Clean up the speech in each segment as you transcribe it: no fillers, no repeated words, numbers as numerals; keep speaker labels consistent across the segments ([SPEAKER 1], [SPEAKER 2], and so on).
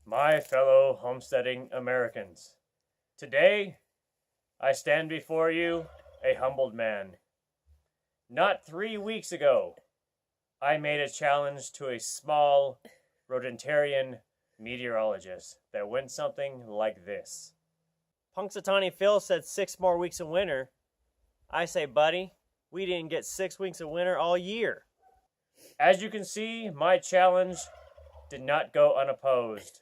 [SPEAKER 1] My fellow homesteading Americans, today I stand before you a humbled man. Not 3 weeks ago, I made a challenge to a small rodentarian meteorologist that went something like this. Punxsutawney Phil said 6 more weeks of winter. I say, buddy, we didn't get 6 weeks of winter all year. As you can see, my challenge did not go unopposed.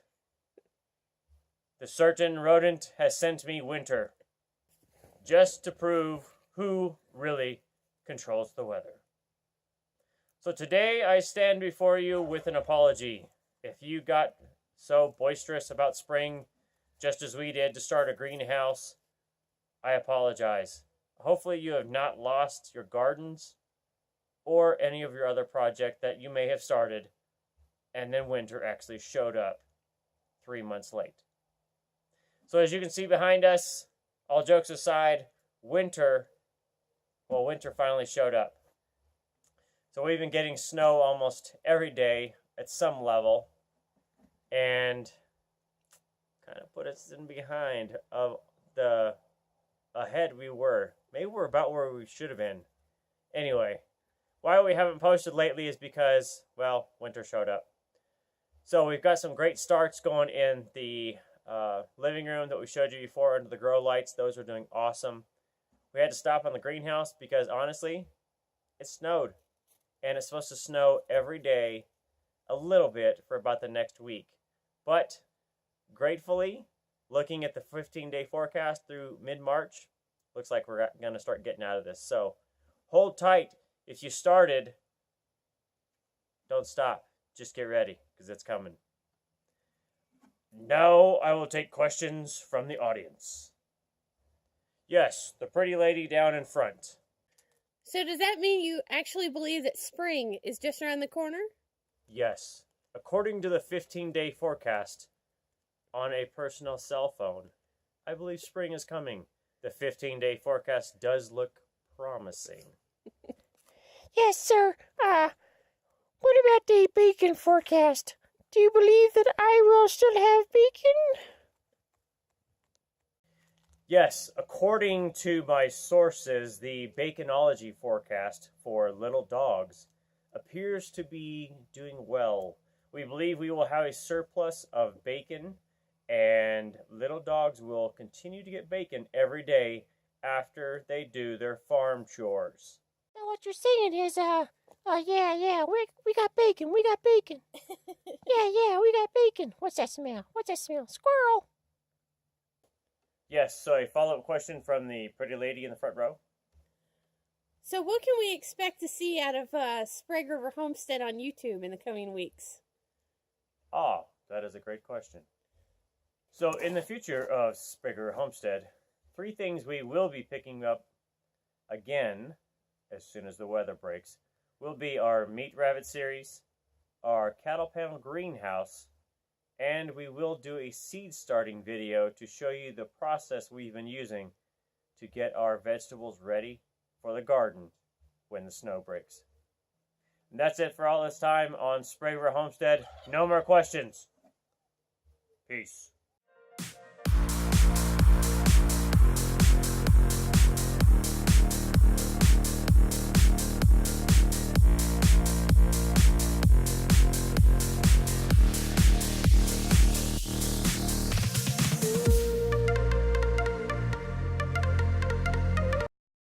[SPEAKER 1] The certain rodent has sent me winter, just to prove who really controls the weather. So today I stand before you with an apology. If you got so boisterous about spring, just as we did to start a greenhouse, I apologize. Hopefully you have not lost your gardens or any of your other project that you may have started, and then winter actually showed up 3 months late. So as you can see behind us, all jokes aside, winter finally showed up. So we've been getting snow almost every day at some level, and kind of put us in behind of the ahead we were. Maybe we're about where we should have been. Anyway, why we haven't posted lately is because, well, winter showed up. So we've got some great starts going in the living room that we showed you before under the grow lights. Those are doing awesome. We had to stop on the greenhouse because honestly, it snowed. And it's supposed to snow every day a little bit for about the next week. But gratefully, looking at the 15-day forecast through mid-March, looks like we're going to start getting out of this. So hold tight. If you started, don't stop. Just get ready because it's coming. Now I will take questions from the audience. Yes, the pretty lady down in front.
[SPEAKER 2] So does that mean you actually believe that spring is just around the corner?
[SPEAKER 1] Yes. According to the 15-day forecast on a personal cell phone, I believe spring is coming. The 15-day forecast does look promising.
[SPEAKER 3] Yes, sir. What about the bacon forecast? Do you believe that I will still have bacon?
[SPEAKER 1] Yes, according to my sources, the baconology forecast for little dogs appears to be doing well. We believe we will have a surplus of bacon, and little dogs will continue to get bacon every day after they do their farm chores.
[SPEAKER 3] So what you're saying is, yeah, we got bacon, we got bacon. yeah, we got bacon. What's that smell? Squirrel.
[SPEAKER 1] Yes, so a follow-up question from the pretty lady in the front row.
[SPEAKER 2] So what can we expect to see out of Sprague River Homestead on YouTube in the coming weeks?
[SPEAKER 1] Ah, that is a great question. So in the future of Sprague River Homestead, 3 things we will be picking up again as soon as the weather breaks will be our meat rabbit series, our cattle panel greenhouse, and we will do a seed starting video to show you the process we've been using to get our vegetables ready for the garden when the snow breaks. And that's it for all this time on Sprague River Homestead. No more questions. Peace.